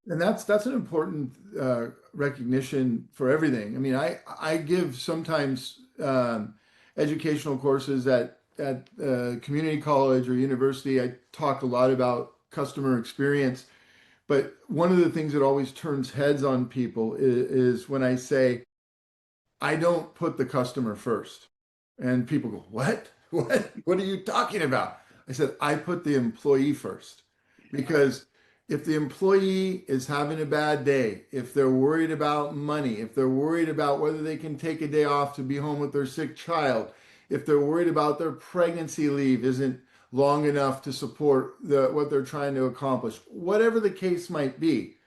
And that's an important recognition for everything. I mean, I give sometimes educational courses at community college or university. I talk a lot about customer experience, but one of the things that always turns heads on people is when I say I don't put the customer first, and people go, "What? What are you talking about?" I said I put the employee first because if the employee is having a bad day, if they're worried about money, if they're worried about whether they can take a day off to be home with their sick child, if they're worried about their pregnancy leave isn't long enough to support what they're trying to accomplish, whatever the case might be,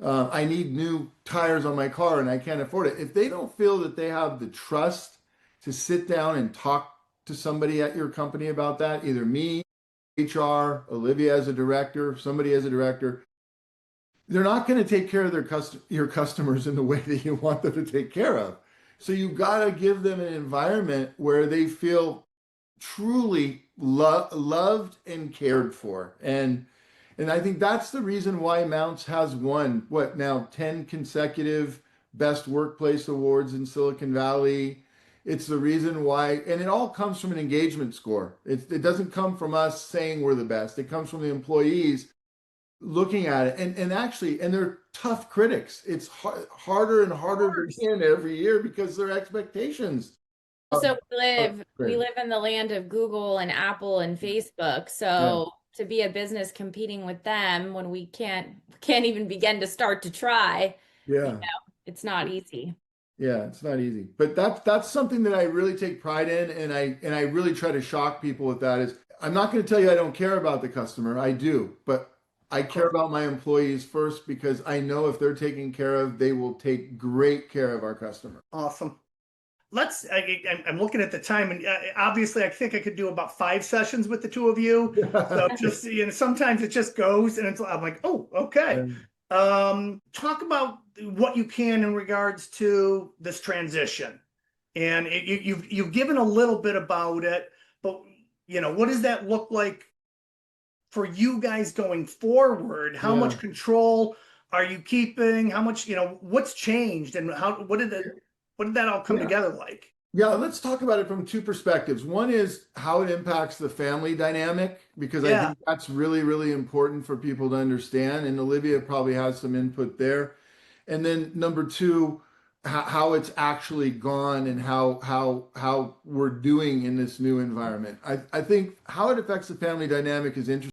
I need new tires on my car and I can't afford it. If they don't feel that they have the trust to sit down and talk to somebody at your company about that, either me, HR, Olivia as a director, somebody as a director, they're not going to take care of your customers in the way that you want them to take care of. So you got to give them an environment where they feel truly loved and cared for. And I think that's the reason why Mountz has won what now 10 consecutive best workplace awards in Silicon Valley. It's the reason why, and it all comes from an engagement score. It doesn't come from us saying we're the best. It comes from the employees looking at it and actually, and they're tough critics. It's harder and harder to win every year because their expectations are, So we are live we great. live in the land of Google and Apple and Facebook. Yeah. So to be a business competing with them when we can't even begin to start to try, Yeah. it's not easy. Yeah, it's not easy. But that's something that I really take pride in and I really try to shock people with that is I'm not going to tell you I don't care about the customer. I do, but I care about my employees first because I know if they're taken care of, they will take great care of our customer. Awesome. I'm looking at the time, and obviously, I think I could do about 5 sessions with the two of you. So just, sometimes it just goes, and I'm like, oh, okay. Talk about what you can in regards to this transition, and you've given a little bit about it, but what does that look like for you guys going forward? How Yeah. much control are you keeping? How much, what's changed, and what did that all come Yeah. together like? Yeah, let's talk about it from two perspectives. One is how it impacts the family dynamic, because I Yeah. think that's really, really important for people to understand. And Olivia probably has some input there. And then number two, how it's actually gone and how we're doing in this new environment. I think how it affects the family dynamic is interesting.